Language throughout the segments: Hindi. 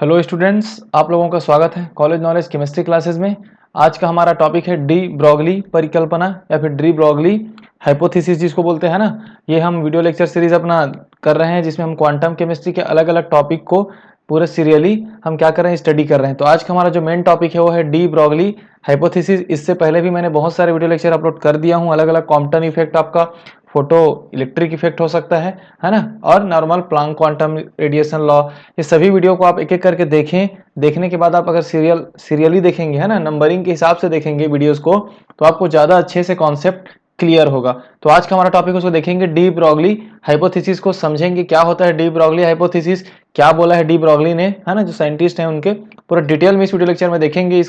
हेलो स्टूडेंट्स, आप लोगों का स्वागत है कॉलेज नॉलेज केमिस्ट्री क्लासेस में। आज का हमारा टॉपिक है डी ब्रोगली परिकल्पना या फिर डी ब्रोगली हाइपोथेसिस जिसको बोलते हैं ना। ये हम वीडियो लेक्चर सीरीज अपना कर रहे हैं जिसमें हम क्वांटम केमिस्ट्री के अलग अलग टॉपिक को पूरे सीरियली हम क्या कर रहे हैं, स्टडी कर रहे हैं। तो आज का हमारा जो मेन टॉपिक है वो है डी ब्रोगली हाइपोथेसिस। इससे पहले भी मैंने बहुत सारे वीडियो लेक्चर अपलोड कर दिया हूँ। अलग अलग कॉम्पटन इफेक्ट, आपका फोटो इलेक्ट्रिक इफेक्ट हो सकता है ना, और normal Planck quantum radiation law, ये सभी वीडियो को आप एक एक करके देखें। देखने के बाद आप अगर सीरियली देखेंगे, है ना, नंबरिंग के हिसाब से देखेंगे वीडियोस को, तो आपको ज़्यादा अच्छे से कॉन्सेप्ट क्लियर होगा। तो आज का हमारा टॉपिक उसको देखेंगे, डी ब्रोगली हाइपोथेसिस को समझेंगे। क्या होता है डी ब्रोगली हाइपोथेसिस, क्या बोला है डी ब्रोगली ने, है ना, जो साइंटिस्ट हैं उनके पूरा डिटेल में इस वीडियो लेक्चर में देखेंगे।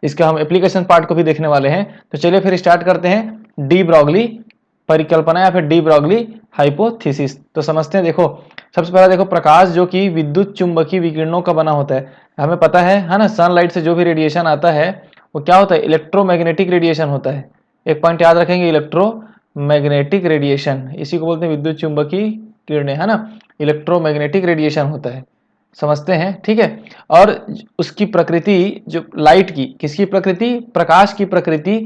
इसका हम एप्लीकेशन पार्ट को भी देखने वाले हैं। तो चलिए फिर स्टार्ट करते हैं डी ब्रोगली परिकल्पना या फिर डी ब्रोगली हाइपोथेसिस। तो समझते हैं। देखो, सबसे पहला देखो, प्रकाश जो कि विद्युत चुंबकीय विकिरणों का बना होता है। हमें पता है ना, सनलाइट से जो भी रेडिएशन आता है वो क्या होता है, इलेक्ट्रोमैग्नेटिक रेडिएशन होता है। एक पॉइंट याद रखेंगे, इलेक्ट्रोमैग्नेटिक रेडिएशन, इसी को बोलते हैं विद्युत चुंबकीय किरणें, है ना, इलेक्ट्रोमैग्नेटिक रेडिएशन होता है। समझते हैं, ठीक है। और उसकी प्रकृति, जो लाइट की, किसकी प्रकृति, प्रकाश की प्रकृति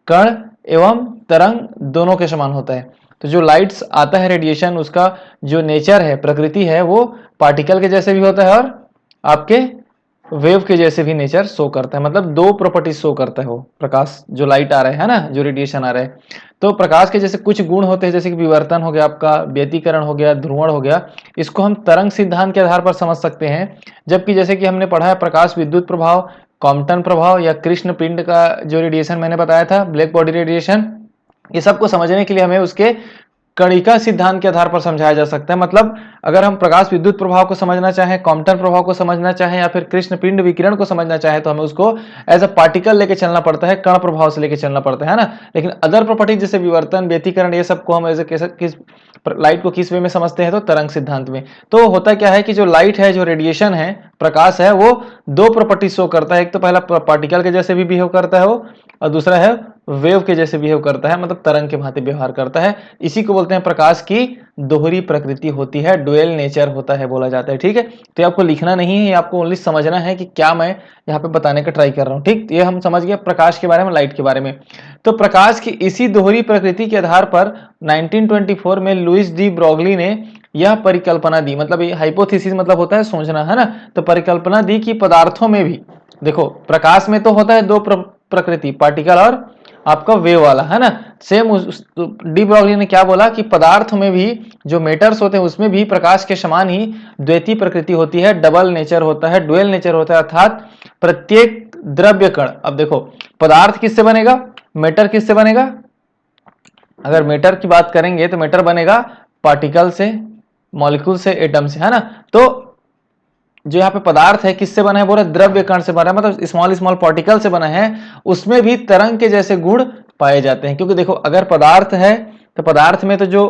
कण एवं तरंग दोनों के समान होता है। तो जो लाइट्स आता है रेडिएशन, उसका जो नेचर है, प्रकृति है, वो पार्टिकल के जैसे भी होता है और आपके वेव के जैसे भी नेचर शो करता है। मतलब दो प्रॉपर्टी शो करता है वो प्रकाश, जो लाइट आ रहा है ना, जो रेडिएशन आ रहा है। तो प्रकाश के जैसे कुछ गुण होते हैं, जैसे कि विवर्तन हो गया, आपका व्यतिकरण हो गया, ध्रुवण हो गया। इसको हम तरंग सिद्धांत के आधार पर समझ सकते हैं। जबकि जैसे कि हमने पढ़ा है, प्रकाश विद्युत प्रभाव, कॉम्पटन प्रभाव या कृष्ण पिंड का जो रेडिएशन मैंने बताया था, ब्लैक बॉडी रेडिएशन, ये सबको समझने के लिए हमें उसके कणिका सिद्धांत के आधार पर समझाया जा सकता है। मतलब अगर हम प्रकाश विद्युत प्रभाव को समझना चाहें, कॉम्पटन प्रभाव को समझना चाहें या फिर कृष्ण पिंड विकिरण को समझना चाहें, तो हमें उसको एज अ पार्टिकल लेके चलना पड़ता है, कण प्रभाव से लेके चलना पड़ता है ना। लेकिन अदर प्रॉपर्टी जैसे विवर्तन, व्यतिकरण, ये सबको हम एज किस लाइट को किस वे में समझते हैं, तो तरंग सिद्धांत में। तो होता क्या है कि जो लाइट है, जो रेडिएशन है, प्रकाश है, वो दो प्रॉपर्टी शो करता है। एक तो पहला पार्टिकल के जैसे भी बिहेव करता है वो, और दूसरा है वेव के जैसे बिहेव करता है, मतलब तरंग के भांति व्यवहार करता है। इसी को बोलते हैं प्रकाश की दोहरी प्रकृति होती है, डुअल नेचर होता है, बोला जाता है। ठीक है, तो ये आपको लिखना नहीं है, ये आपको ओनली समझना है कि क्या मैं यहाँ पे बताने का ट्राई कर रहा हूँ। ठीक, ये हम समझ गए प्रकाश के बारे में, लाइट के बारे में। तो प्रकाश की इसी दोहरी प्रकृति के आधार पर 1924 में लुइस डी ब्रोगली ने यह परिकल्पना दी। मतलब ये हाइपोथेसिस मतलब होता है सोचना, है ना। तो परिकल्पना दी कि पदार्थों में भी, देखो प्रकाश में तो होता है दो प्रकृति, पार्टिकल और आपका वेव वाला, है ना। सेम डी ब्रोगली ने क्या बोला कि पदार्थ में भी जो मेटर्स होते हैं उसमें भी प्रकाश के समान ही द्वैतीय प्रकृति होती है, डबल नेचर होता है, डुअल नेचर होता है। अर्थात प्रत्येक द्रव्य कण, अब देखो पदार्थ किससे बनेगा, मैटर किससे बनेगा। अगर मैटर की बात करेंगे तो मैटर बनेगा पार्टिकल से, मॉलिक्यूल से, एटम से, है ना। तो जो यहाँ पे पदार्थ है किससे बना है, बोले द्रव्य कण से बना है, मतलब स्मॉल स्मॉल पार्टिकल से बना है। उसमें भी तरंग के जैसे गुण पाए जाते हैं। क्योंकि देखो अगर पदार्थ है तो पदार्थ में तो जो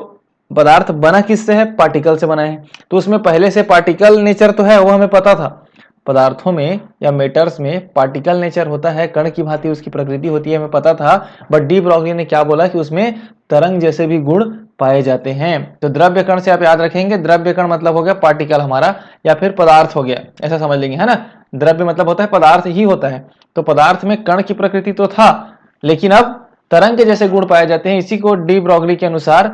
पदार्थ बना किससे है, पार्टिकल से बना है। तो उसमें पहले से पार्टिकल नेचर तो है, वो हमें पता था। पदार्थों में या मेटर्स में पार्टिकल नेचर होता है, कण की भांति उसकी प्रकृति होती है, हमें पता था। बट डी ब्रोगली ने क्या बोला कि उसमें तरंग जैसे भी गुण पाए जाते हैं। तो द्रव्य कण से आप याद रखेंगे, द्रव्य कण मतलब हो गया पार्टिकल हमारा, या फिर पदार्थ हो गया, ऐसा समझ लेंगे, है ना। द्रव्य मतलब होता है पदार्थ ही होता है। तो पदार्थ में कण की प्रकृति तो था, लेकिन अब तरंग के जैसे गुण पाए जाते हैं। इसी को डी ब्रोगली के अनुसार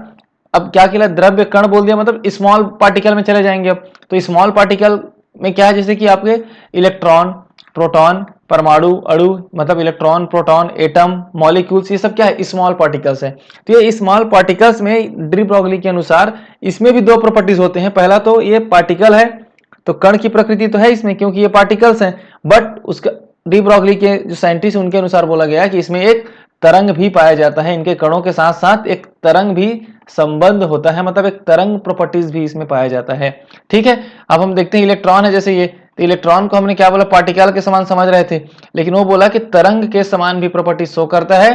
अब क्या किया, द्रव्य कण बोल दिया, मतलब स्मॉल पार्टिकल में चले जाएंगे। अब तो स्मॉल पार्टिकल में क्या है, जैसे कि आपके इलेक्ट्रॉन, प्रोटॉन, परमाणु, अणु, मतलब इलेक्ट्रॉन, प्रोटॉन, एटम, मॉलिक्यूल्स, ये सब क्या है, स्मॉल पार्टिकल्स है। तो ये स्मॉल पार्टिकल्स में डी ब्रोगली के अनुसार इसमें भी दो प्रॉपर्टीज होते हैं। पहला तो ये पार्टिकल है, तो कण की प्रकृति तो है इसमें क्योंकि ये पार्टिकल्स हैं। बट उसका डी ब्रोगली के जो साइंटिस्ट उनके अनुसार बोला गया है कि इसमें एक तरंग भी पाया जाता है। इनके कणों के साथ साथ एक तरंग भी संबंध होता है, मतलब एक तरंग प्रॉपर्टीज भी इसमें पाया जाता है। ठीक है, अब हम देखते हैं इलेक्ट्रॉन है जैसे ये, तो इलेक्ट्रॉन को हमने क्या बोला, पार्टिकल के समान समझ रहे थे, लेकिन वो बोला कि तरंग के समान भी प्रॉपर्टी शो करता है।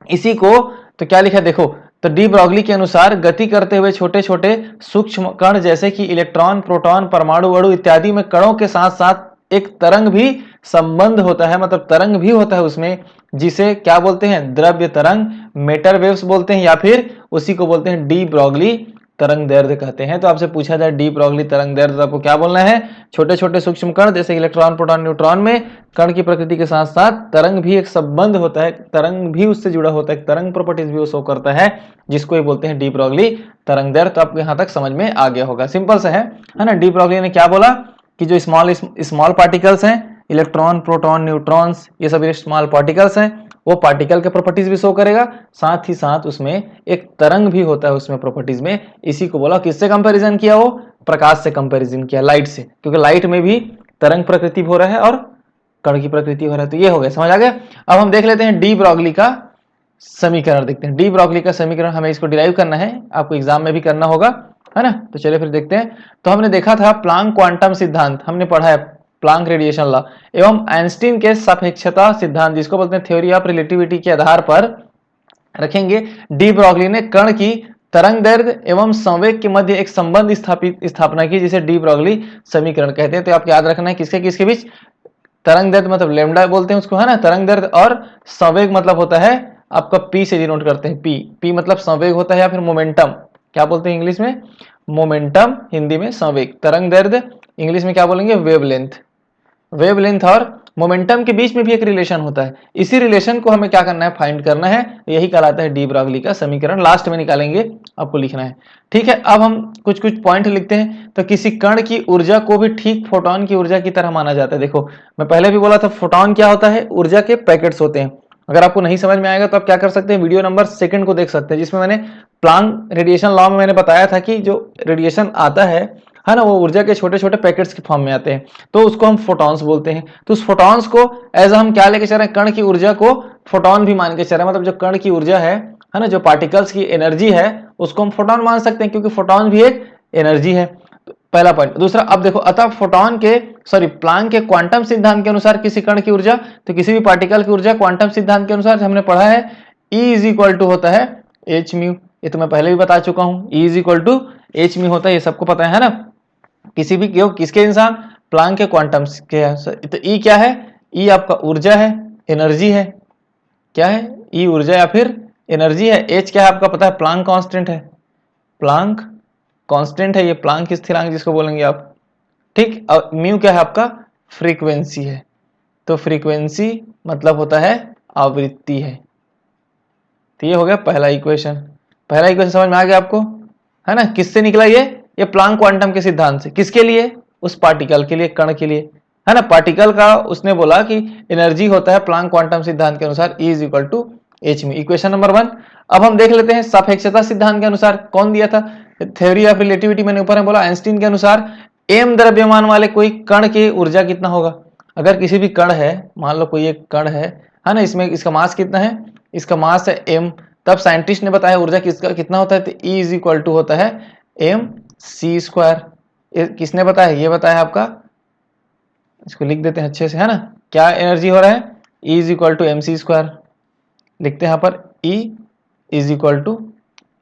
इसी को तो क्या लिखा देखो, तो डी ब्रोगली के अनुसार गति करते हुए छोटे छोटे सूक्ष्म कण जैसे कि इलेक्ट्रॉन, प्रोटॉन, परमाणु, अणु इत्यादि में कणों के साथ साथ एक तरंग भी संबंध होता है, मतलब तरंग भी होता है उसमें, जिसे क्या बोलते हैं, द्रव्य तरंग, मेटर वेव्स बोलते हैं, या फिर उसी को बोलते हैं डी ब्रोगली तरंग दैर्ध्य कहते हैं। तो आपसे पूछा जाए डी ब्रोगली तरंग दैर्ध्य, तो आपको क्या बोलना है? छोटे छोटे सूक्ष्म कण जैसे इलेक्ट्रॉन, प्रोटॉन, न्यूट्रॉन में कण की प्रकृति के साथ साथ तरंग भी एक संबंध होता है, तरंग भी उससे जुड़ा होता है, तरंग प्रॉपर्टीज भी वो शो करता है, जिसको ये बोलते हैं डी ब्रोगली तरंग दैर्ध्य। तो आपको यहाँ तक समझ में आ गया होगा, सिंपल सा है ना। डी ब्रोगली ने क्या बोला कि जो स्मॉल पार्टिकल्स हैं, इलेक्ट्रॉन, प्रोटॉन, न्यूट्रॉन्स, ये सभी स्मॉल पार्टिकल्स हैं, वो पार्टिकल के प्रॉपर्टीज भी शो करेगा, साथ ही साथ उसमें एक तरंग भी होता है उसमें प्रॉपर्टीज में। इसी को बोला, किससे कंपैरिजन किया? वो प्रकाश से कंपैरिजन किया, लाइट से, क्योंकि लाइट में भी तरंग प्रकृति हो रहा है और कण की प्रकृति हो रहा है। तो ये हो गया, समझ आ गया। अब हम देख लेते हैं डी ब्रोगली का समीकरण, देखते हैं डी ब्रोगली का समीकरण। हमें इसको डिराइव करना है, आपको एग्जाम में भी करना होगा, है ना। तो चलिए फिर देखते हैं। तो हमने देखा था प्लांक क्वांटम सिद्धांत, हमने पढ़ा है प्लांक रेडिएशन लॉ एवं आइंस्टीन के सापेक्षता सिद्धांत, जिसको बोलते हैं थ्योरी ऑफ रिलेटिविटी, के आधार पर रखेंगे डी ब्रोगली ने कण की तरंग दैर्ध्य एवं संवेग के मध्य एक संबंध स्थापना की, जिसे डी ब्रोगली समीकरण कहते हैं। तो आपको याद रखना है किसके किसके बीच? तरंग दैर्ध्य मतलब लैम्डा बोलते हैं उसको, है ना, तरंग दैर्ध्य, और संवेग मतलब होता है आपका पी से डिनोट करते हैं, पी मतलब संवेग होता है, या फिर मोमेंटम, क्या बोलते हैं इंग्लिश में? मोमेंटम, हिंदी में संवेग। तरंग दैर्ध्य इंग्लिश में क्या बोलेंगे? वेवलेंथ। वेवलेंथ और मोमेंटम के बीच में भी एक रिलेशन होता है, इसी रिलेशन को हमें क्या करना है? फाइंड करना है। यही कहलाता है डी ब्रोगली का समीकरण, लास्ट में निकालेंगे, आपको लिखना है, ठीक है। अब हम कुछ कुछ पॉइंट लिखते हैं। तो किसी कण की ऊर्जा को भी ठीक फोटोन की ऊर्जा की तरह माना जाता है। देखो मैं पहले भी बोला था, फोटोन क्या होता है? ऊर्जा के पैकेट्स होते हैं। अगर आपको नहीं समझ में आएगा तो आप क्या कर सकते हैं, वीडियो नंबर 2 को देख सकते हैं, जिसमें मैंने प्लांक रेडिएशन लॉ में मैंने बताया था कि जो रेडिएशन आता है ना, वो ऊर्जा के छोटे छोटे पैकेट्स के फॉर्म में आते हैं, तो उसको हम फोटॉन्स बोलते हैं। तो उस फोटॉन्स को एज हम क्या लेके चल रहे हैं? कण की ऊर्जा को फोटॉन भी मान के चल रहे हैं, मतलब जो कण की ऊर्जा है ना, जो पार्टिकल्स की एनर्जी है, उसको हम फोटॉन मान सकते हैं, क्योंकि फोटॉन भी एक एनर्जी है। तो पहला पॉइंट। दूसरा, अब देखो, अतः फोटॉन के प्लांक के क्वांटम सिद्धांत के अनुसार किसी कण की ऊर्जा, तो किसी भी पार्टिकल की ऊर्जा क्वांटम सिद्धांत के अनुसार हमने पढ़ा है E इज इक्वल टू होता है एच म्यू। ये तो मैं पहले भी बता चुका हूं, E is equal to h mu होता है, ये सबको पता है ना। किसी भी किसके इंसान? प्लांक के क्वांटम के। तो ई क्या है? ई आपका ऊर्जा है, एनर्जी है। क्या है? ई ऊर्जा या फिर एनर्जी है। एच क्या है आपका पता है? प्लांक कांस्टेंट है, प्लांक कांस्टेंट है, ये प्लांक स्थिरांक जिसको बोलेंगे आप, ठीक। और म्यू क्या है आपका? फ्रीक्वेंसी है। तो फ्रीक्वेंसी मतलब होता है आवृत्ति है। तो ये हो गया पहला इक्वेशन। पहला इक्वेशन समझ में आ गया आपको, है ना। किससे निकला ये प्लांक क्वांटम के सिद्धांत से। किसके लिए? उस पार्टिकल के लिए, कण के लिए, है ना। पार्टिकल का उसने बोला कि एनर्जी होता है प्लांक क्वांटम सिद्धांत के अनुसार E is equal to h mu, equation number 1। अब हम देख लेते हैं सापेक्षता सिद्धांत के अनुसार कौन दिया था? थ्योरी ऑफ रिलेटिविटी मैंने ऊपर में बोला, आइंस्टीन के अनुसार m द्रव्यमान वाले कोई कण की ऊर्जा कितना होगा? अगर किसी भी कण है, मान लो कोई एक कण है ना, इसमें इसका मास कितना है? इसका मास है m। तब साइंटिस्ट ने बताया ऊर्जा किसका कितना होता है? तो E इज इक्वल टू होता है एम सी स्क्वायर। किसने बताया? ये बताया आपका, इसको लिख देते हैं अच्छे से, है ना। क्या एनर्जी हो रहा है? E is equal to m c square. लिखते हैं यहाँ पर E is equal to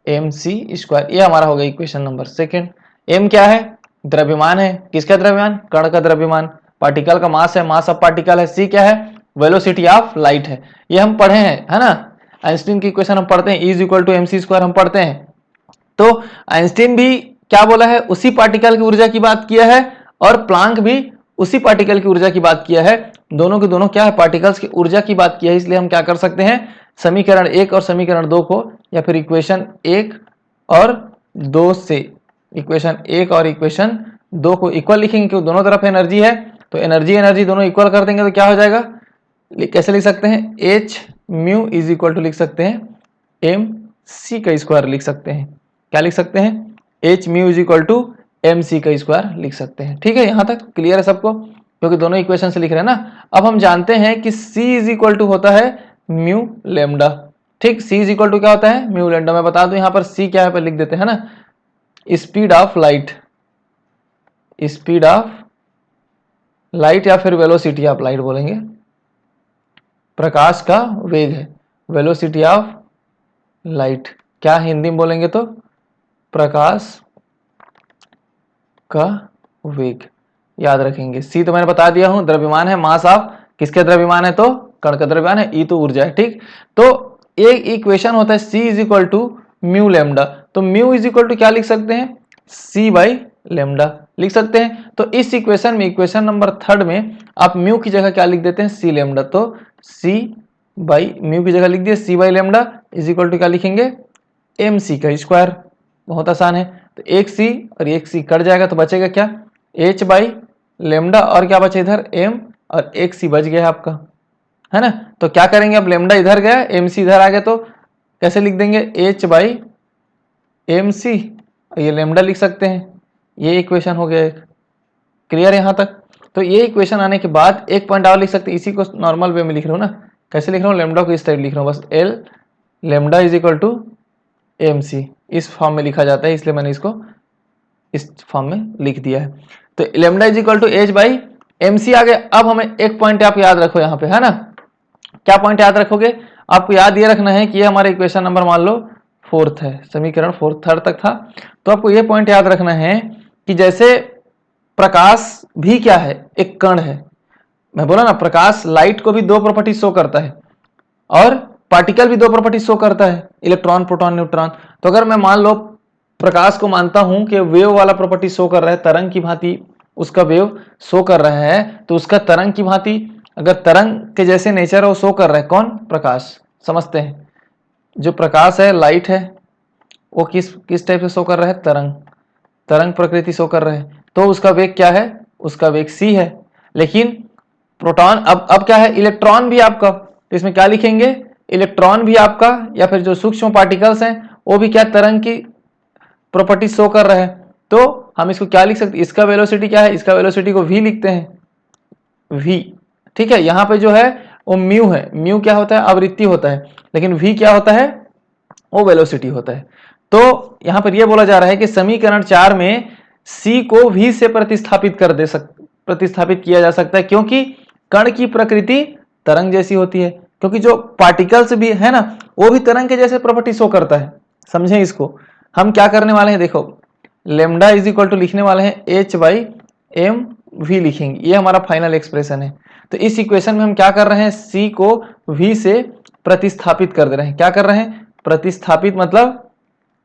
m c square. ये हमारा हो गया इक्वेशन नंबर 2। M क्या है? द्रव्यमान है। किसका द्रव्यमान? कण का द्रव्यमान। पार्टिकल का मास है, मास ऑफ पार्टिकल है। C क्या है? वेलोसिटी ऑफ लाइट है। ये हम पढ़े हैं, है ना। आइंस्टीन की इक्वेशन हम पढ़ते हैं, E is equal to m c square हम पढ़ते हैं। तो आइंस्टीन भी क्या बोला है? उसी पार्टिकल की ऊर्जा की बात किया है, और प्लांक भी उसी पार्टिकल की ऊर्जा की बात किया है। दोनों के दोनों क्या है? पार्टिकल्स की ऊर्जा की बात किया है। इसलिए हम क्या कर सकते हैं? समीकरण 1 और समीकरण 2 को, या फिर इक्वेशन 1 और 2 से, इक्वेशन 1 और इक्वेशन 2 को इक्वल लिखेंगे, क्योंकि दोनों तरफ एनर्जी है। तो एनर्जी दोनों इक्वल कर देंगे तो क्या हो जाएगा? कैसे लिख सकते हैं? H mu is equal to लिख सकते हैं एम सी का स्क्वायर लिख सकते हैं। क्या लिख सकते हैं? H mu is equal to m c का स्क्वायर लिख सकते हैं। ठीक है, यहां तक क्लियर है सबको, क्योंकि दोनों इक्वेशन से लिख रहे हैं ना। अब हम जानते हैं कि C इज इक्वल टू होता है म्यू लेमडा। ठीक, C इज इक्वल टू क्या होता है? Mu lambda. मैं बता दूं यहाँ पर C क्या है, पर लिख देते हैं ना, speed of light, speed of light या फिर वेलोसिटी ऑफ लाइट बोलेंगे, प्रकाश का वेग है, वेलोसिटी ऑफ लाइट। क्या हिंदी में बोलेंगे तो? प्रकाश का वेग। याद रखेंगे। सी तो मैंने बता दिया हूं, द्रव्यमान है, मास ऑफ किसके द्रव्यमान है? तो कण का द्रव्यमान है। ई तो ऊर्जा है। ठीक, तो एक इक्वेशन होता है C is equal to mu lambda. तो म्यू इज इक्वल टू क्या लिख सकते हैं, सी बाई लेमडा लिख सकते हैं। तो इस इक्वेशन में, इक्वेशन नंबर 3 में आप म्यू की जगह क्या लिख देते हैं, सी लेमडा। तो सी बाई म्यू की जगह लिख दिए C by lambda is equal to क्या लिखेंगे, एम सी का स्क्वायर। बहुत आसान है। तो एक सी और एक सी कट जाएगा तो बचेगा क्या, एच बाई लेमडा और क्या बचे इधर एम, और एक सी बच गया आपका, है ना। तो क्या करेंगे, अब लेमडा इधर गया, एम सी इधर आ गया, तो कैसे लिख देंगे, एच बाई एम सी, ये लेमडा लिख सकते हैं। ये इक्वेशन हो गया एक। क्लियर है यहाँ तक। तो ये इक्वेशन आने के बाद एक पॉइंट और लिख सकते हैं, इसी को नॉर्मल वे में लिख रहा हूँ ना। कैसे लिख रहा हूँ, लेमडा को इस टाइप लिख रहा हूँ, बस l lambda is equal to m c, इस फॉर्म में लिखा जाता है, इसलिए मैंने इसको इस फॉर्म में लिख दिया है। तो lambda is equal to H by M C आ गया। अब हमें एक पॉइंट आप याद रखो यहाँ पे, है ना। क्या पॉइंट याद रखोगे, आपको याद ये रखना है कि ये हमारा इक्वेशन नंबर मान लो 4th है, समीकरण 4th 3rd तक था। तो आपको ये पॉइंट याद रखना है कि जैसे प्रकाश भी क्या है, एक कण है। मैं बोला ना, प्रकाश लाइट को भी दो प्रॉपर्टी शो करता है और पार्टिकल भी दो प्रॉपर्टी शो करता है, इलेक्ट्रॉन प्रोटॉन न्यूट्रॉन। तो अगर मैं मान लो प्रकाश को मानता हूं कि वेव वाला प्रॉपर्टी शो कर रहा है, तरंग की भांति उसका वेव शो कर रहा है, तो उसका तरंग की भांति अगर तरंग के जैसे नेचर है वो शो कर रहा है, कौन, प्रकाश। समझते हैं, जो प्रकाश है, लाइट है, वो किस टाइप से शो कर रहा है, तरंग, तरंग प्रकृति शो कर रहा है। तो उसका वेग क्या है, उसका वेग c है। लेकिन प्रोटॉन, अब क्या है, इलेक्ट्रॉन भी आपका, तो इसमें क्या लिखेंगे, इलेक्ट्रॉन भी आपका या फिर जो सूक्ष्म पार्टिकल्स हैं वो भी क्या, तरंग की प्रॉपर्टी शो कर रहा है। तो हम इसको क्या लिख सकते हैं, इसका वेलोसिटी क्या है, इसका वेलोसिटी को v लिखते हैं, v। ठीक है, यहाँ पे जो है वो म्यू है, म्यू क्या होता है, आवृत्ति होता है, लेकिन v क्या होता है, वो वेलोसिटी होता है। तो यहां पर यह बोला जा रहा है कि समीकरण 4 में c को v से प्रतिस्थापित किया जा सकता है, क्योंकि कण की प्रकृति तरंग जैसी होती है, क्योंकि जो पार्टिकल्स भी है ना, वो भी तरंग के जैसे प्रॉपर्टी शो करता है। समझें इसको। हम क्या करने वाले हैं, देखो लेमडा इज इक्वल टू लिखने वाले हैं एच बाई एम वी लिखेंगे, ये हमारा फाइनल एक्सप्रेशन है। तो इस इक्वेशन में हम क्या कर रहे हैं, c को v से प्रतिस्थापित कर दे रहे हैं। क्या कर रहे हैं, प्रतिस्थापित मतलब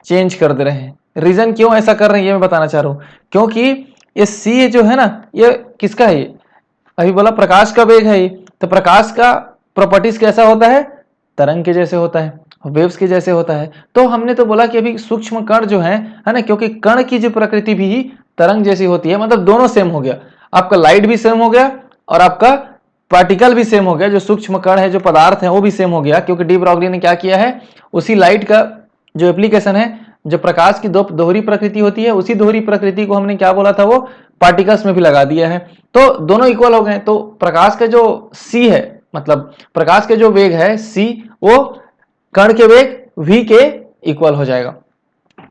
चेंज कर दे रहे हैं। रीजन क्यों ऐसा कर रहे हैं ये मैं बताना चाह रहा हूं, क्योंकि ये c जो है ना, ये किसका है, ये अभी बोला प्रकाश का वेग है ये, तो प्रकाश का प्रॉपर्टीज कैसा होता है, तरंग के जैसे होता है, वेव्स के जैसे होता है। तो हमने तो बोला कि अभी सूक्ष्म कण जो है ना, क्योंकि कण की जो प्रकृति भी तरंग जैसी होती है, मतलब दोनों सेम हो गया, आपका लाइट भी सेम हो गया और आपका पार्टिकल भी सेम हो गया, जो सूक्ष्म कण है, जो पदार्थ है, वो भी सेम हो गया। क्योंकि डी ब्रॉगली ने क्या किया है, उसी लाइट का जो एप्लीकेशन है, जो प्रकाश की दोहरी प्रकृति होती है, उसी दोहरी प्रकृति को हमने क्या बोला था, वो पार्टिकल्स में भी लगा दिया है। तो दोनों इक्वल हो गए। तो प्रकाश के जो c है, मतलब प्रकाश के जो वेग है c, वो कण के वेग v के इक्वल हो जाएगा।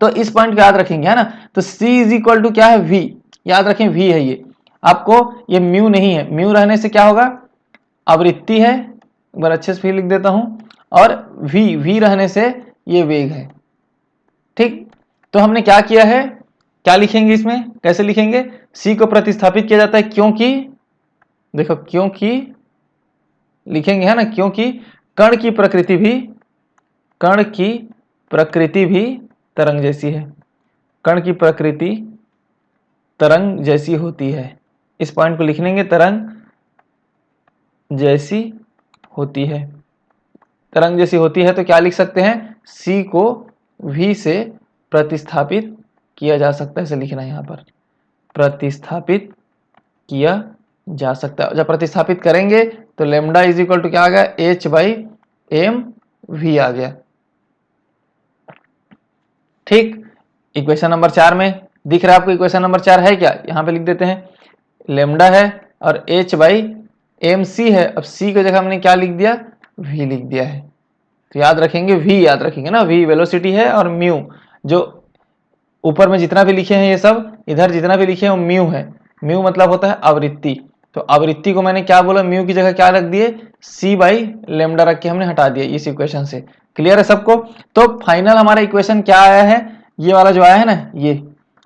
तो इस पॉइंट को याद रखेंगे, है ना। तो c इज इक्वल टू क्या है, v, याद रखें v है ये आपको, ये म्यू नहीं है। म्यू रहने से क्या होगा, आवृत्ति है, एक बार अच्छे से फिर लिख देता हूं, और v रहने से ये वेग है। ठीक, तो हमने क्या किया है, क्या लिखेंगे इसमें, कैसे लिखेंगे, c को प्रतिस्थापित किया जाता है, क्योंकि देखो, क्योंकि लिखेंगे, है ना, क्योंकि कण की प्रकृति भी तरंग जैसी है, कण की प्रकृति तरंग जैसी होती है। इस पॉइंट को लिख लेंगे, तरंग जैसी होती है, तरंग जैसी होती है। तो क्या लिख सकते हैं, c को v से प्रतिस्थापित किया जा सकता है, ऐसे लिखना है यहाँ पर, प्रतिस्थापित किया जा सकता है। जब प्रतिस्थापित करेंगे तो लेमडा इज इक्वल टू क्या आ गया, एच बाई एम वी आ गया। ठीक, इक्वेशन नंबर 4 में दिख रहा है आपको, इक्वेशन नंबर 4 है क्या, यहां पे लिख देते हैं, लेमडा है और एच बाई एम सी है। अब सी की जगह हमने क्या लिख दिया, वी लिख दिया है। तो याद रखेंगे, वी याद रखेंगे ना, वी वेलोसिटी है, और म्यू जो ऊपर में जितना भी लिखे हैं ये सब, इधर जितना भी लिखे हैं वो म्यू है। म्यू मतलब होता है आवृत्ति। तो आवृत्ति को मैंने क्या बोला, म्यू की जगह क्या रख दिए, सी बाई लेमडा रख के हमने हटा दिया इस इक्वेशन से। क्लियर है सबको। तो फाइनल हमारा इक्वेशन क्या आया है, ये वाला जो आया है ना,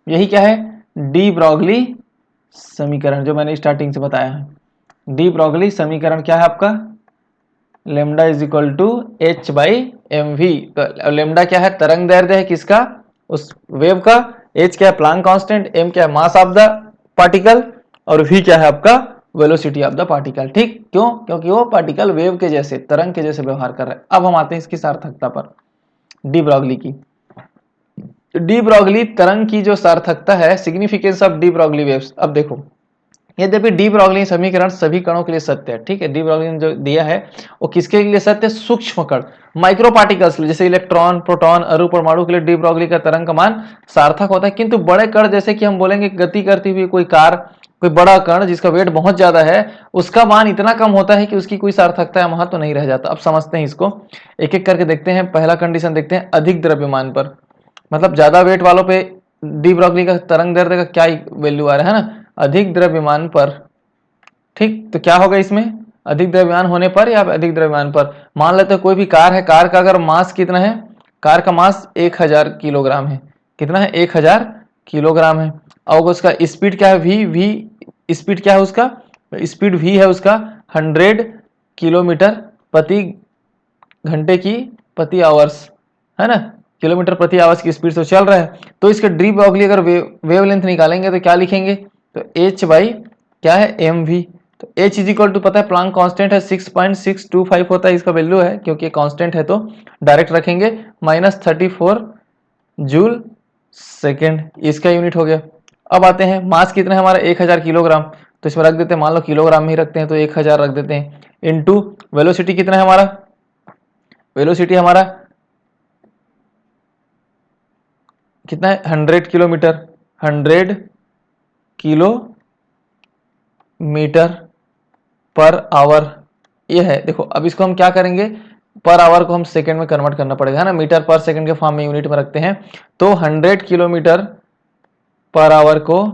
यही क्या है, डी ब्रॉगली समीकरण, जो मैंने स्टार्टिंग से बताया है। डी ब्रॉगली समीकरण क्या है आपका, lambda is equal to H by m v. तो लेमडा क्या है, तरंग दैर्ध्य है किसका, उस वेव का, h क्या है प्लैंक कांस्टेंट, m क्या है मास ऑफ द पार्टिकल, और v क्या है आपका वेलोसिटी ऑफ द पार्टिकल। ठीक, क्यों? क्योंकि वो पार्टिकल वेव के जैसे, तरंग के जैसे व्यवहार कर रहा है। अब हम आते हैं इसकी सार्थकता पर, डी ब्रॉगली की। डी ब्रॉगली तरंग की जो सार्थकता है, significance of de Broglie waves. अब देखो, यद्यपि डी ब्रॉगली समीकरण सभी कणों के लिए सत्य है, ठीक है, डी ब्रॉगली ने जो दिया है वो किसके लिए सत्य है? सूक्ष्म कण, माइक्रो पार्टिकल्स, जैसे इलेक्ट्रॉन, प्रोटॉन, अणु, परमाणु के लिए डी ब्रॉगली का तरंग का मान सार्थक होता है। किंतु बड़े कण, जैसे कि हम बोलेंगे गति करती हुई कोई कार, कोई बड़ा कण जिसका वेट बहुत ज्यादा है, उसका मान इतना कम होता है कि उसकी कोई सार्थकता या महत्व तो नहीं रह जाता। अब समझते हैं इसको, एक एक करके देखते हैं। पहला कंडीशन देखते हैं, अधिक द्रव्यमान पर, मतलब ज्यादा वेट वालों पे डी ब्रॉगली का तरंग दैर्ध्य का क्या वैल्यू आ रहा है ना, अधिक द्रव्यमान पर। ठीक, तो क्या होगा इसमें, अधिक द्रव्यमान होने पर या अधिक द्रव्यमान पर, मान लेते हैं कोई भी कार है, कार का अगर मास कितना है, कार का मास 1000 किलोग्राम है। कितना है? 1000 किलोग्राम है। और उसका स्पीड क्या है? वी स्पीड क्या है उसका? स्पीड वी है उसका 100 किलोमीटर प्रति घंटे की प्रति आवर्स, है ना, किलोमीटर प्रति आवर्स की स्पीड से चल रहा है। तो इसके डी ब्रॉगली अगर वेवलेंथ निकालेंगे तो क्या लिखेंगे? तो h बाई क्या है? mv। तो h इज इक्वल टू, पता है प्लैंक कांस्टेंट है 6.625 होता है, इसका वैल्यू है, क्योंकि कांस्टेंट है तो डायरेक्ट रखेंगे, -34 जूल सेकेंड, इसका यूनिट हो गया। अब आते हैं, मास कितना है हमारा? 1000 किलोग्राम, तो इसमें रख देते हैं, मान लो किलोग्राम में ही रखते हैं तो 1000 रख देते हैं, इनटू वेलोसिटी कितना है हमारा? वेलोसिटी हमारा कितना है? 100 किलोमीटर, 100 किलोमीटर पर आवर ये है। देखो अब इसको हम क्या करेंगे, पर आवर को हम सेकंड में कन्वर्ट करना पड़ेगा, है ना, मीटर पर सेकंड के फॉर्म में यूनिट में रखते हैं। तो 100 किलोमीटर पर आवर को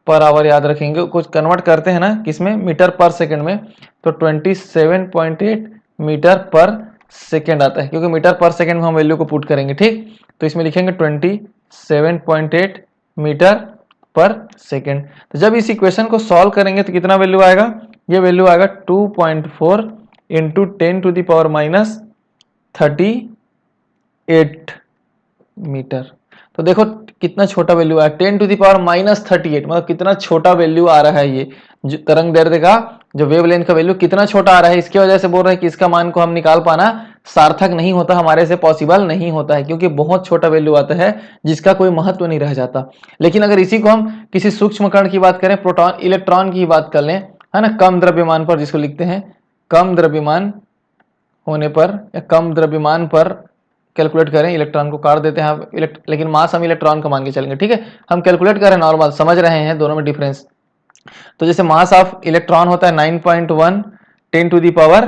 पर आवर याद रखेंगे, कुछ कन्वर्ट करते हैं ना किसमें? मीटर पर सेकंड में, तो 27.8 मीटर पर सेकंड आता है, क्योंकि मीटर पर सेकंड में हम वैल्यू को पुट करेंगे। ठीक, तो इसमें लिखेंगे 27.8 मीटर पर सेकंड। तो जब इस इक्वेशन को सॉल्व करेंगे तो कितना वैल्यू आएगा? ये वैल्यू आएगा 2.4 into 10 to the power -38 metre. तो देखो कितना छोटा वैल्यू आया, 10 टू द पावर -38, मतलब कितना छोटा वैल्यू आ रहा है। ये जो तरंग दैर्ध्य का जो वेवलेंथ का वैल्यू कितना छोटा आ रहा है, इसकी वजह से बोल रहे हैं कि इसका मान को हम निकाल पाना सार्थक नहीं होता, हमारे से पॉसिबल नहीं होता है, क्योंकि बहुत छोटा वैल्यू आता है जिसका कोई महत्व नहीं रह जाता। लेकिन अगर इसी को हम किसी सूक्ष्म कण की बात करें, प्रोटॉन, इलेक्ट्रॉन की बात कर लें, है ना, कम द्रव्यमान पर, जिसको लिखते हैं कम द्रव्यमान होने पर या कम द्रव्यमान पर कैलकुलेट करें, इलेक्ट्रॉन को काट देते हैं, लेकिन मास हम इलेक्ट्रॉन का मान के चलेंगे। ठीक है, हम कैलकुलेट करें नॉर्मल, समझ रहे हैं दोनों में डिफरेंस। तो जैसे मास ऑफ इलेक्ट्रॉन होता है 9.1 10 टू दी पावर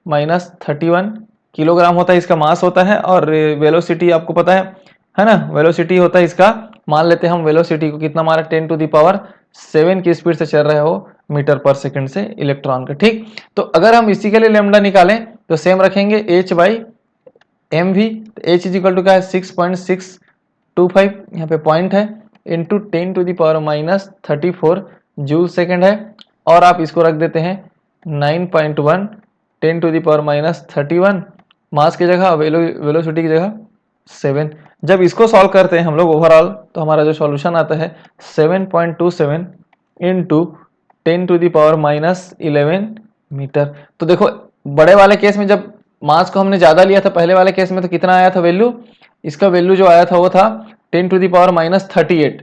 -31 किलोग्राम होता है, इसका मास होता है। और वेलोसिटी आपको पता है ना, वेलोसिटी होता है इसका, मान लेते हैं हम वेलोसिटी को कितना मारा, 10 टू दी पावर 7 की स्पीड से चल रहे हो मीटर पर सेकंड से इलेक्ट्रॉन का। ठीक, तो अगर हम इसी के लिए लेमडा निकालें तो सेम रखेंगे h by m v. h is equal to क्या है? 6.625, यहाँ पे पॉइंट है, into 10 to the power -34 joule second है। और आप इसको रख देते हैं 9.1 10 टू दी पावर -31 मास की जगह, वेलोसिटी की जगह 7। जब इसको सॉल्व करते हैं हम लोग ओवरऑल, तो हमारा जो सॉल्यूशन आता है 7.27 into 10 to the power -11 metre. तो देखो बड़े वाले केस में जब मास को हमने ज्यादा लिया था, पहले वाले केस में तो कितना आया था वैल्यू, इसका वैल्यू जो आया था वो था 10 टू दी पावर -38,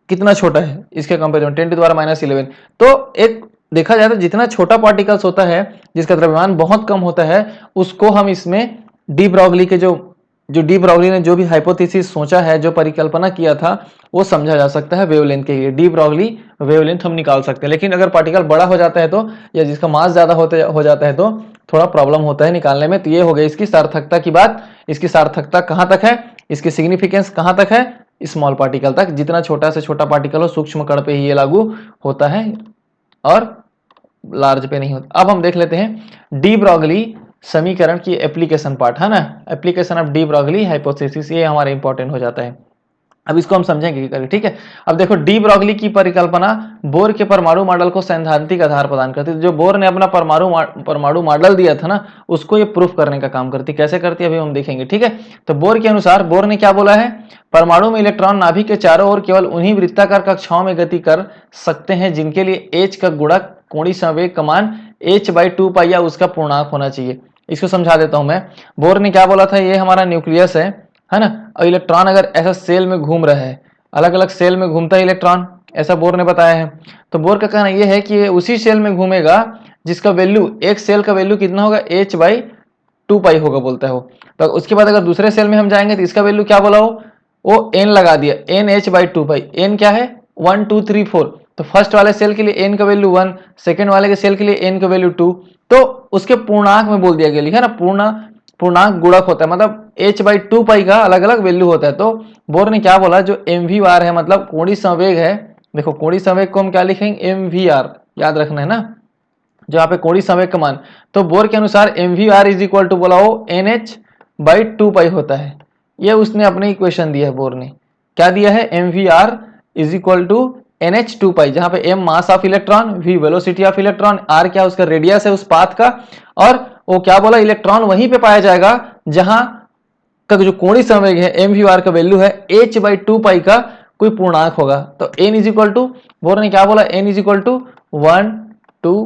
कितना छोटा है इसके कंपेरिजन, 10 टू दी पावर -11। तो एक देखा जाए तो जितना छोटा पार्टिकल्स होता है, जिसका द्रव्यमान बहुत कम होता है, उसको हम इसमें डी ब्रॉगली के जो डी ब्रॉगली ने जो भी हाइपोथेसिस सोचा है, जो परिकल्पना किया था, वो समझा जा सकता है वेवलेंथ के लिए। डी ब्रॉगली वेवलेंथ हम निकाल सकते हैं। लेकिन अगर पार्टिकल बड़ा हो जाता है तो, या जिसका मास ज्यादा हो जाता है तो थोड़ा प्रॉब्लम होता है निकालने में। तो ये हो गई इसकी सार्थकता की बात। इसकी सार्थकता कहां तक है, इसकी सिग्निफिकेंस कहां तक है? स्मॉल पार्टिकल तक, जितना छोटा से छोटा पार्टिकल हो, सूक्ष्म कण पे ही ये लागू होता है और लार्ज पे नहीं होता। अब हम देख लेते हैं डी ब्रॉगली समीकरण की एप्लीकेशन पार्ट, है ना, application of de Broglie hypothesis, ये हमारा इंपॉर्टेंट हो जाता है। अब इसको हम समझेंगे कि ठीक है। अब देखो डी ब्रॉगली की परिकल्पना बोर के परमाणु मॉडल को सैद्धांतिक आधार प्रदान करती है। जो बोर ने अपना परमाणु मॉडल दिया था ना, उसको ये प्रूफ करने का काम करती है। कैसे करती है अभी हम देखेंगे, ठीक है। तो बोर के अनुसार, बोर ने क्या बोला है, परमाणु में इलेक्ट्रॉन नाभिक के चारों ओर केवल उन्हीं वृत्ताकार कक्षाओं में गति कर सकते हैं जिनके लिए एच का गुणक कोणीय संवेग का मान h/2 या उसका पूर्णांक होना चाहिए। इसको समझा देता हूं मैं। बोर ने क्या बोला था, ये हमारा न्यूक्लियस है ना, और इलेक्ट्रॉन अगर ऐसा सेल में घूम रहा है, अलग अलग सेल में घूमता है इलेक्ट्रॉन, ऐसा बोर ने बताया है। तो बोर का कहना यह है कि ये उसी सेल में घूमेगा जिसका वैल्यू, एक सेल का वैल्यू कितना होगा, h/2 होगा बोलता है वो। तो उसके बाद अगर दूसरे सेल में हम जाएंगे तो इसका वैल्यू क्या बोला वो n लगा दिया, NH/2। n क्या है, 1 2 3 4। तो फर्स्ट वाले सेल के लिए n का वैल्यू 1, सेकंड वाले के सेल के लिए n का वैल्यू 2। तो उसके पूर्णांक में बोल दिया गया, लिखा ना, पूर्णांक गुणक होता है, मतलब h/2 का अलग अलग वैल्यू होता है। तो बोर ने क्या बोला, जो mvr है, मतलब कोणीय संवेग है, देखो कोणीय संवेग को हम क्या लिखेंगे, mvr, याद रखना है ना, जो यहाँ पे कोणीय संवेग का मान। तो बोर के अनुसार mvr इज इक्वल टू बोला हो nh/2 होता है। ये उसने अपने इक्वेशन दिया है, बोर ने क्या दिया है, mvr is equal to nh/2, जहां पे m mass of electron, v velocity of electron, r क्या उसका रेडियस है उस पाथ का, और वो क्या बोला, इलेक्ट्रॉन वहीं पे पाया जाएगा जहां का जो कोणीय संवेग है mvr का वैल्यू है h/2 का कोई पूर्णांक होगा। तो n is equal to, Bohr ने क्या बोला, n इज इक्वल टू 1 2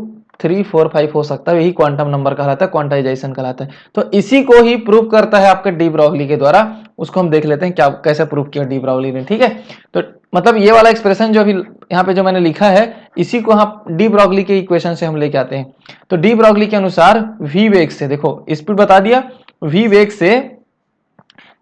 3 4 5 हो सकता है, यही क्वांटम नंबर कहलाता है, क्वांटाइजेशन कहलाता है। तो इसी को ही प्रूव करता है आपके डी ब्रॉगली के द्वारा। उसको हम देख लेते हैं क्या, कैसे प्रूव किया डी ब्रॉगली ने, ठीक है। तो मतलब ये वाला एक्सप्रेशन जो अभी यहाँ पे जो मैंने लिखा है, इसी को हम डी ब्रॉगली के इक्वेशन से हम लेके आते हैं। तो डी ब्रॉगली के अनुसार v वेग से, देखो स्पीड बता दिया, v वेग से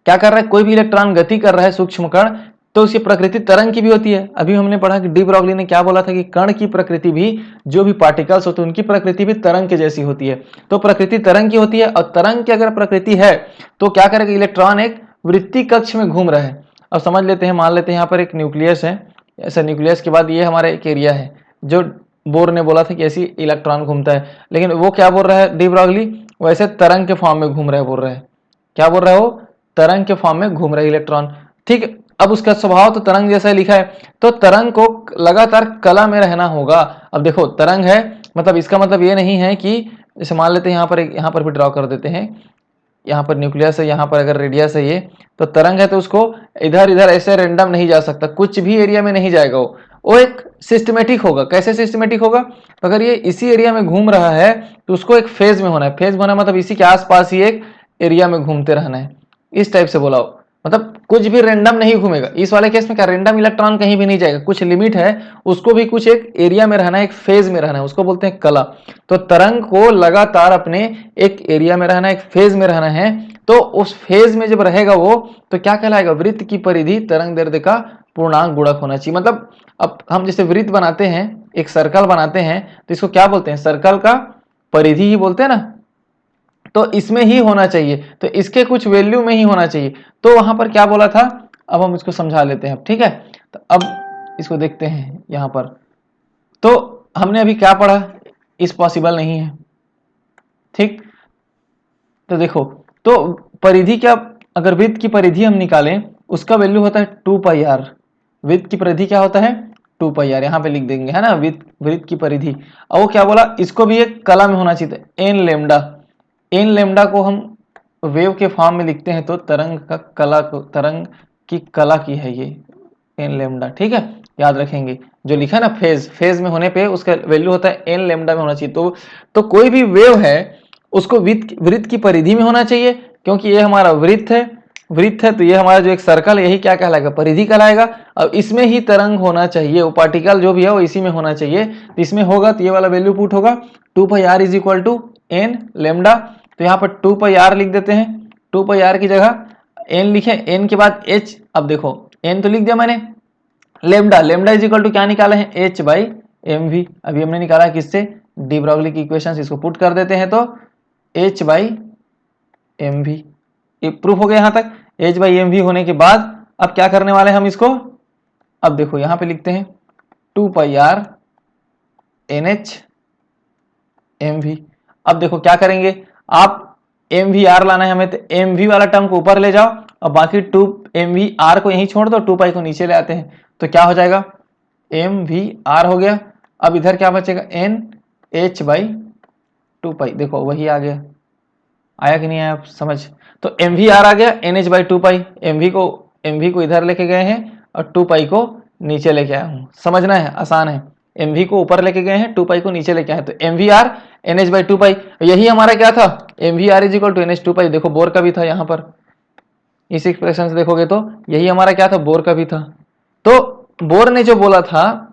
क्या कर रहा है, कोई भी इलेक्ट्रॉन गति कर रहा है, सूक्ष्म कण, तो उसकी प्रकृति तरंग की भी होती है। अभी हमने पढ़ा कि डी ब्रॉगली ने क्या बोला था कि कण की प्रकृति भी, जो भी पार्टिकल्स होते हैं उनकी प्रकृति भी तरंग के जैसी होती है। तो प्रकृति तरंग की होती है, और तरंग की अगर प्रकृति है तो क्या करेगा, इलेक्ट्रॉन एक वृत्तीय कक्ष में घूम रहा है। अब समझ लेते हैं, मान लेते हैं यहाँ पर एक न्यूक्लियस है, ऐसा न्यूक्लियस के बाद ये हमारा एक एरिया है, जो बोर ने बोला था कि ऐसी इलेक्ट्रॉन घूमता है, लेकिन वो क्या बोल रहा है डी ब्रॉगली, वैसे तरंग के फॉर्म में घूम रहा है, बोल रहा है, क्या बोल रहा है वो, तरंग के फॉर्म में घूम रहे इलेक्ट्रॉन, ठीक है। अब उसका स्वभाव तो तरंग जैसा लिखा है, तो तरंग को लगातार कला में रहना होगा। अब देखो तरंग है, मतलब इसका मतलब ये नहीं है कि, जैसे मान लेते हैं यहाँ पर भी ड्रॉ कर देते हैं, यहाँ पर न्यूक्लियस है, यहाँ पर अगर रेडियस है ये, तो तरंग है तो उसको इधर इधर ऐसे रैंडम नहीं जा सकता, कुछ भी एरिया में नहीं जाएगा वो एक सिस्टमेटिक होगा। कैसे सिस्टमेटिक होगा, तो अगर ये इसी एरिया में घूम रहा है तो उसको एक फेज में होना है, फेज में होना मतलब इसी के आसपास ही एक एरिया में घूमते रहना है, इस टाइप से बोला हो, मतलब कुछ भी रैंडम नहीं घूमेगा। इस वाले केस में क्या, रैंडम इलेक्ट्रॉन कहीं भी नहीं जाएगा, कुछ लिमिट है, उसको भी कुछ एक एरिया में रहना है, एक फेज में रहना है, उसको बोलते हैं कला। तो तरंग को लगातार अपने एक एरिया में रहना है, एक फेज में रहना है, तो उस फेज में जब रहेगा वो, तो क्या कहलाएगा, वृत्त की परिधि तरंग दैर्ध्य का पूर्णांक गुणक होना चाहिए। मतलब अब हम जैसे वृत्त बनाते हैं, एक सर्कल बनाते हैं, तो इसको क्या बोलते हैं, सर्कल का परिधि ही बोलते हैं ना, तो इसमें ही होना चाहिए, तो इसके कुछ वैल्यू में ही होना चाहिए। तो वहां पर क्या बोला था, अब हम इसको समझा लेते हैं, ठीक है। तो अब इसको देखते हैं यहां पर, तो हमने अभी क्या पढ़ा, इस पॉसिबल नहीं है, ठीक। तो देखो, तो परिधि क्या, अगर वृत्त की परिधि हम निकालें, उसका वैल्यू होता है 2πr। वृत्त की परिधि क्या होता है, 2πr, यहाँ पे लिख देंगे, है ना, वृत्त की परिधि। और वो क्या बोला, इसको भी एक कला में होना चाहिए, एन लेमडा, एन लेमडा को हम वेव के फॉर्म में लिखते हैं, तो तरंग का कला को, तरंग की कला की है ये एन लेमडा, ठीक है, याद रखेंगे। जो लिखा है ना फेज, फेज में होने पे उसका वैल्यू होता है एन लेमडा में होना चाहिए। तो कोई भी वेव है उसको वृत्त की परिधि में होना चाहिए, क्योंकि ये हमारा वृत्त है, वृत्त है, तो ये हमारा जो एक सर्कल है, यही क्या कहलाएगा, परिधि कहलाएगा। अब इसमें ही तरंग होना चाहिए, वो पार्टिकल जो भी है वो इसी में होना चाहिए, तो इसमें होगा तो ये वाला वैल्यू पुट होगा 2πr is equal to n lambda. तो यहाँ पर 2πr लिख देते हैं, 2πr की जगह n लिखे, n के बाद h। अब देखो n तो लिख दिया मैंने, lambda, lambda is equal to क्या निकाले हैं, h/mv। अभी हमने निकाला है किससे, डी ब्रॉगली की इक्वेशन, इसको पुट कर देते हैं, तो h/mv, ये प्रूफ हो गया यहाँ तक। h/mv होने के बाद अब क्या करने वाले हैं हम इसको, अब देखो यहाँ पे लिखते हैं 2πr NH mv। अब देखो क्या करेंगे आप, MVR लाना है हमें, तो MV वाला टर्म को ऊपर ले जाओ और बाकी 2 MVR को यहीं छोड़ दो, 2 पाई को नीचे ले आते हैं, तो क्या हो जाएगा MVR हो गया। अब इधर क्या बचेगा NH/2 पाई, देखो वही आ गया, आया कि नहीं आया आप समझ। तो MVR आ गया, NH/2 पाई, MV को इधर लेके गए हैं और 2 पाई को नीचे लेके आया हूं, समझना है, आसान है। MV को ऊपर लेके गए हैं, 2 पाई को नीचे लेके आए, तो MVR NH/2 पाई, यही हमारा क्या था MVR = NH/2 पाई। देखो बोर का भी था यहाँ पर, इस एक्सप्रेशन से देखोगे तो यही हमारा क्या था, बोर का भी था। तो बोर ने जो बोला था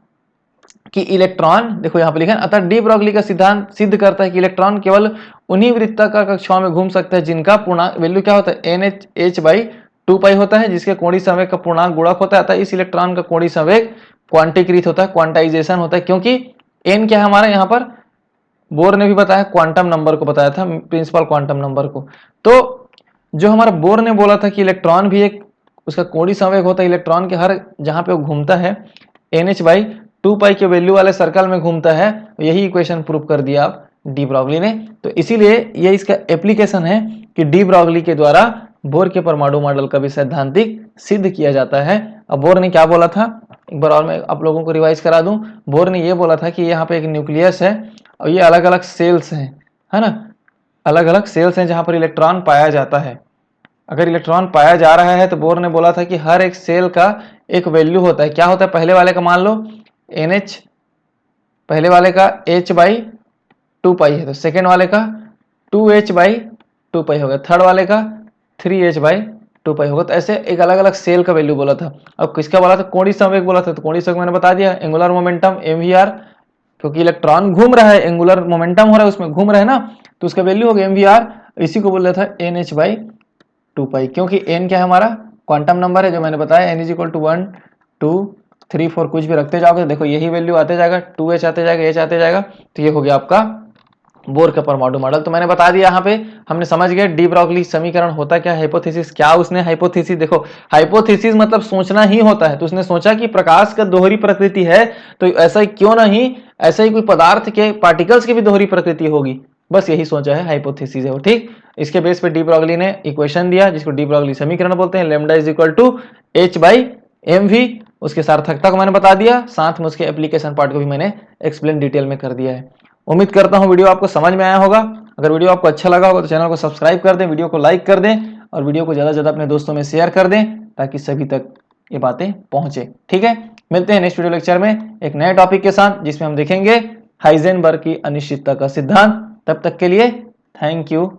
कि इलेक्ट्रॉन, देखो यहाँ पे लिखा है, अतः डी ब्रोगली का सिद्धांत सिद्ध करता है कि इलेक्ट्रॉन केवल उन्हीं वृत्ताकार कक्षाओं में घूम सकता है जिनका पूर्णांक वैल्यू क्या होता है NH/2 पाई होता है, जिसके कोणीय संवेग का पूर्णांक गुणक होता है। अतः इस इलेक्ट्रॉन का कोणीय संवेग क्वांटीकृत होता है, क्वांटाइजेशन होता है, क्योंकि n क्या है हमारा यहाँ पर, बोर ने भी बताया, क्वांटम नंबर को बताया था, प्रिंसिपल क्वांटम नंबर को। तो जो हमारा बोर ने बोला था कि इलेक्ट्रॉन भी एक उसका कोणीय संवेग होता है, इलेक्ट्रॉन के हर जहां पे वो घूमता है NH/2 पाई के वैल्यू वाले सर्कल में घूमता है, यही इक्वेशन प्रूव कर दिया आप डी ब्रोगली ने। तो इसीलिए ये इसका एप्लीकेशन है कि डी ब्रोगली के द्वारा बोर के परमाणु मॉडल का भी सैद्धांतिक सिद्ध किया जाता है। अब बोर ने क्या बोला था, एक बार और मैं आप लोगों को रिवाइज करा दूं। बोर ने ये बोला था कि यहाँ पे एक न्यूक्लियस है और ये अलग अलग सेल्स हैं, है ना, अलग अलग सेल्स हैं जहां पर इलेक्ट्रॉन पाया जाता है। अगर इलेक्ट्रॉन पाया जा रहा है तो बोर ने बोला था कि हर एक सेल का एक वैल्यू होता है। क्या होता है, पहले वाले का मान लो NH, पहले वाले का H/2 पाई है, तो सेकेंड वाले का 2H/2 पाई होगा, थर्ड वाले का 3H/2 पाई होगा। तो ऐसे एक अलग अलग सेल का वैल्यू बोला था। अब किसका बोला था, कोणीय संवेग बोला था, तो कोणीय संवेग मैंने बता दिया, एंगुलर मोमेंटम MVR, क्योंकि इलेक्ट्रॉन घूम रहा है, एंगुलर मोमेंटम हो रहा है, उसमें घूम रहा है ना, तो उसका वैल्यू हो गया MVR। इसी को बोल रहा था NH/2 पाई, क्योंकि n क्या है हमारा, क्वांटम नंबर है जो मैंने बताया, n = 1 2 3 4 कुछ भी रखते जाओगे, देखो यही वैल्यू आते जाएगा, 2H आते जाएगा, H आते जाएगा, तो ये हो गया आपका बोर का परमाणु मॉडल। तो मैंने बता दिया, यहाँ पे हमने समझ गए डी ब्रोगली समीकरण होता क्या है, हाइपोथेसिस क्या उसने हाइपोथेसिस, देखो हाइपोथेसिस मतलब सोचना ही होता है। तो उसने सोचा कि प्रकाश का दोहरी प्रकृति है, तो ऐसा क्यों नहीं, ऐसा ही कोई पदार्थ के पार्टिकल्स की भी दोहरी प्रकृति होगी, बस यही सोचा है, हाइपोथेसिस है वो, ठीक। इसके बेस पे डी ब्रोगली ने इक्वेशन दिया जिसको डी ब्रोगली समीकरण बोलते हैं, लैम्डा = H/mv। उसके सार्थकता को मैंने बता दिया, साथ में उसके एप्लीकेशन पार्ट को भी मैंने एक्सप्लेन डिटेल में कर दिया है। उम्मीद करता हूं वीडियो आपको समझ में आया होगा। अगर वीडियो आपको अच्छा लगा होगा तो चैनल को सब्सक्राइब कर दें, वीडियो को लाइक कर दें और वीडियो को ज़्यादा से ज़्यादा अपने दोस्तों में शेयर कर दें ताकि सभी तक ये बातें पहुंचे, ठीक है। मिलते हैं नेक्स्ट वीडियो लेक्चर में एक नए टॉपिक के साथ, जिसमें हम देखेंगे हाइजेनबर्ग की अनिश्चितता का सिद्धांत। तब तक के लिए थैंक यू।